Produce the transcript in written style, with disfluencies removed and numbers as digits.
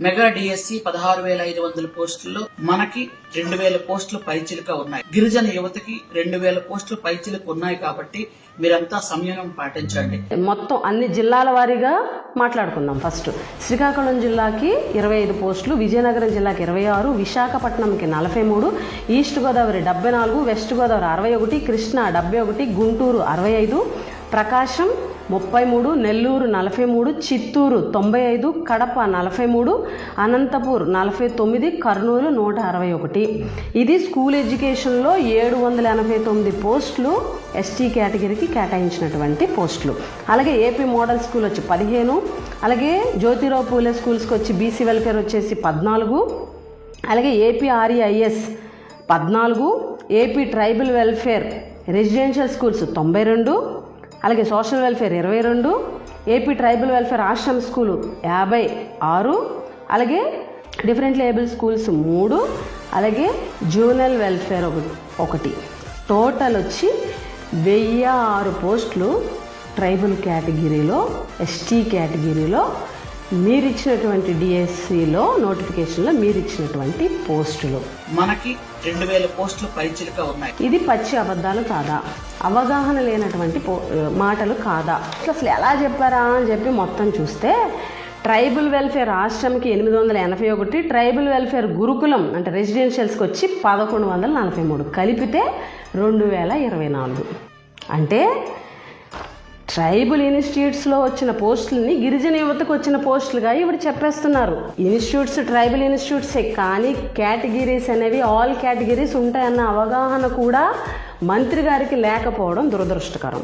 Mega DSC 16,500 పోస్టుల్లో మనకి 2,000 పోస్టులు పైచిలుక ఉన్నాయి. గిరిజన యువతకి 2,000 పోస్టులు పైచిలుక ఉన్నాయి కాబట్టి మీరంతా సంయమనం పాటించండి. మొత్తం అన్ని జిల్లాల వారీగా మాట్లాడుకుందాం. ఫస్ట్ శ్రీకాకుళం జిల్లాకి 25 పోస్టులు, విజయనగరం జిల్లాకి 26, విశాఖపట్నంకి 43, ఈస్ట్ గోదావరి 74, వెస్ట్ గోదావరి 61, కృష్ణా 71, గుంటూరు 65, ప్రకాశం 33, నెల్లూరు 43, చిత్తూరు 95, కడప 43, అనంతపూర్ 49, కర్నూలు 161. ఇది స్కూల్ ఎడ్యుకేషన్లో 789 పోస్టులు ఎస్టీ కేటగిరీకి కేటాయించినటువంటి పోస్టులు. అలాగే ఏపీ మోడల్ స్కూల్ వచ్చి 15, అలాగే జ్యోతిరావు పూలే స్కూల్స్కి వచ్చి బీసీ వెల్ఫేర్ వచ్చేసి 14, అలాగే AP REIS 14, AP tribal welfare residential schools 92, అలాగే social welfare 22, AP tribal welfare ashram school 56, అలాగే డిఫరెంట్ లేబుల్ స్కూల్స్ 3, అలాగే జూనల్ వెల్ఫేర్ 1. టోటల్ వచ్చి 1006 పోస్టులు ట్రైబల్ కేటగిరీలో, ఎస్టీ కేటగిరీలో మీరిచ్చినటువంటి డిఎస్సిలో నోటిఫికేషన్లో మీరిచ్చినటువంటి పోస్టులు. మనకి 2,000 పోస్టులు పైచిలుక ఉన్నాయి. ఇది పచ్చి అబద్ధాలు కాదా, అవగాహన లేనటువంటి మాటలు కాదా, అసలు ఎలా చెప్పారా అని చెప్పి మొత్తం చూస్తే ట్రైబల్ వెల్ఫేర్ ఆశ్రమ్కి 881, ట్రైబల్ వెల్ఫేర్ గురుకులం అంటే రెసిడెన్షియల్స్కి వచ్చి 1143, కలిపితే 2024. అంటే ట్రైబల్ ఇన్స్టిట్యూట్స్లో వచ్చిన పోస్టులని గిరిజన యువతకు వచ్చిన పోస్టులుగా ఇవి చెప్పేస్తున్నారు. ఇన్స్టిట్యూట్స్ ట్రైబల్ ఇన్స్టిట్యూట్సే, కానీ కేటగిరీస్ అనేవి ఆల్ కేటగిరీస్ ఉంటాయన్న అవగాహన కూడా మంత్రి గారికి లేకపోవడం దురదృష్టకరం.